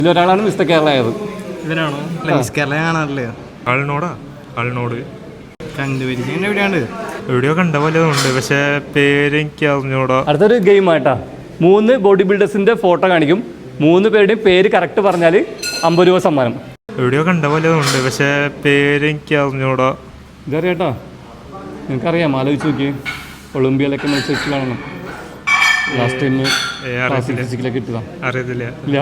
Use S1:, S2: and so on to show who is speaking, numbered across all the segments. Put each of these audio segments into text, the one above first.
S1: ഇതിലൊരാളാണ് mister Kerala ആയത്.
S2: ഇവനാണോ? Miss Kerala കാണാറില്ലേ?
S3: ആളിനോട്
S2: കണ്ടുപിടിക്കാൻ എവിടെയാണ്?
S3: എവിടെയോ കണ്ട പോലെയുണ്ട്, പക്ഷേ പേര് എനിക്ക് അറിഞ്ഞൂടാ.
S1: അടുത്തൊരു ഗെയിം ആയിട്ടാ. 3 ബോഡി ബിൽഡേഴ്സിന്റെ ഫോട്ടോ കാണിക്കും. 3 പേരുടെയും പേര് കറക്റ്റ് പറഞ്ഞാൽ 50 രൂപ സമ്മാനം.
S3: എവിടെയോ കണ്ട പോലെയുണ്ട്, പക്ഷേ പേര് എനിക്ക് അറിഞ്ഞൂടാ.
S1: ഇതറിയാട്ടാ, നിനക്കറിയാം, ആലോചിച്ച് നോക്കി. ഒളിമ്പിയയിലൊക്കെ മത്സരിച്ചിട്ടാണ് ലാസ്റ്റ് ടൈം ഫിസിക്കലൊക്കെ ഇട്ടതാ.
S3: അറിയത്തില്ല.
S1: ഇല്ല,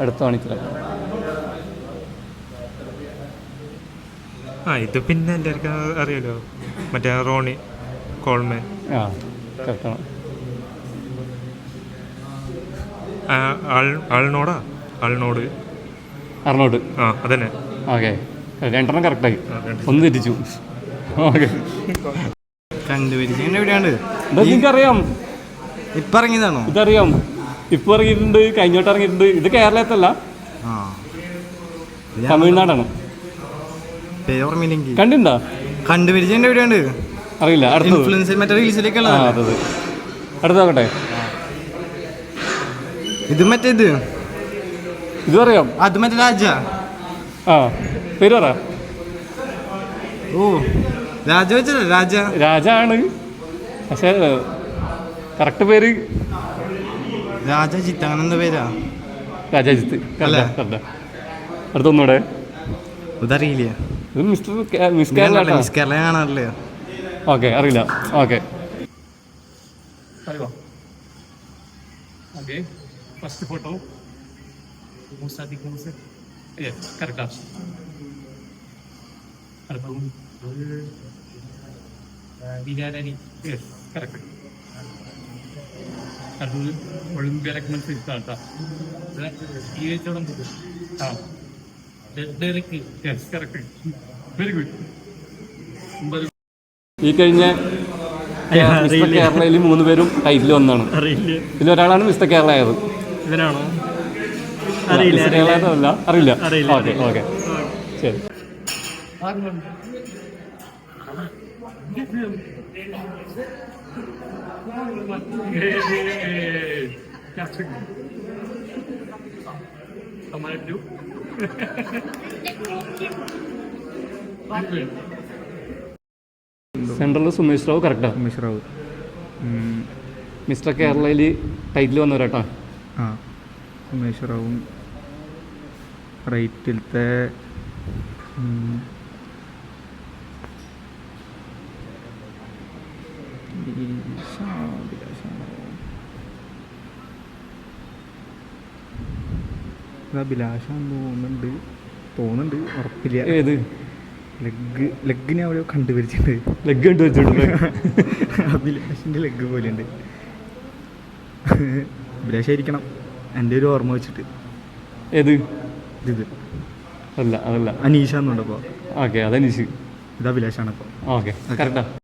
S1: അടുത്ത കാണിച്ചില്ല.
S3: ഇത് പിന്നെ എല്ലാവർക്കും അറിയാലോ, മറ്റേ റോണി കോൾമാൻ.
S1: ആ, കറക്റ്റാണ്.
S3: ആളിനോട്
S1: അർണോട്ട്.
S3: അതന്നെ.
S1: ഓക്കെ, 2 കറക്റ്റായി. ഒന്ന് തെറ്റിച്ചു. ഓക്കെ,
S2: കണ്ടുപിടിക്കാൻ എവിടെയാണ്?
S1: നിനക്കറിയാം,
S2: ഇപ്പൊ ഇറങ്ങിയതാണോ?
S1: ഇതറിയാം. ഇപ്പൊ ഇറങ്ങിയിട്ടുണ്ട്, കഴിഞ്ഞോട്ട് ഇറങ്ങിയിട്ടുണ്ട്. ഇത് കേരളത്തല്ല, തമിഴ്നാടാണ്. കണ്ടിട്ടുണ്ടോ?
S2: കണ്ടുപിടിക്കാൻ എവിടെയാണ്?
S1: അറിയില്ല. അടുത്തത്
S2: മറ്റേ റീൽസിലേക്കുള്ള
S1: അടുത്ത നോക്കട്ടെ.
S2: ഇത് മറ്റേത്
S1: ഇത് അറിയാം.
S2: അത് മറ്റേ രാജ.
S1: പേര് പറ.
S2: ഓ, രാജ വെച്ചല്ലേ?
S1: രാജാണ്, പക്ഷേ കറക്റ്റ് പേര്
S2: രാജജിത്ത്. അങ്ങനെ എന്താ പേരാ?
S1: രാജാജിത്ത്. അടുത്തൊന്നൂടെ.
S2: ഇതറിയില്ല.
S1: ഇത് മിസ് കേരള.
S2: മിസ് കേരള കാണാറില്ലേ?
S1: ഓക്കെ, അറിയില്ല. ഓക്കെ, ഫസ്റ്റ് ഫോട്ടോ ഒളിമ്പിയയിലൊക്കെ മത്സരിച്ചാട്ടാ. Very good. ഈ കഴിഞ്ഞ മിസ്റ്റർ കേരളയിൽ 3 പേരും ടൈറ്റിൽ വന്നാണ്. ഇതിലൊരാളാണ് മിസ്റ്റർ കേരള ആയത്.
S2: ഇവനാണോ?
S1: മിസ്റ്റർ കേരള ആയതല്ല, അറിയില്ല. ഓക്കെ, ഓക്കെ, ശരി. Central Sumesh Rao. Correct,
S3: Sumesh Rao.
S1: Mister കേരളയിൽ ടൈറ്റിൽ വന്നവരാട്ടോ.
S3: സുമേഷ് റാവും. റൈറ്റിലത്തെ അഭിലാഷാന്ന് തോന്നുന്നുണ്ട്, ഉറപ്പില്ല.
S1: ഏത്
S3: ലെഗിനെ അവിടെ കണ്ടുപിടിച്ചിട്ടുണ്ട്.
S1: ലെഗ് കണ്ടുവച്ചിട്ടുണ്ട്.
S3: അഭിലാഷിൻ്റെ ലെഗ് പോലെയുണ്ട്. അഭിലാഷായിരിക്കണം എൻ്റെ ഒരു ഓർമ്മ വെച്ചിട്ട്.
S1: ഏത്?
S3: ഇത്
S1: അല്ല, അതല്ല.
S3: അനീഷ എന്നുണ്ടപ്പോൾ.
S1: ഓക്കെ, അത് അനീഷ്.
S3: ഇത് അഭിലാഷാണ് അപ്പോൾ.
S1: Okay, correct.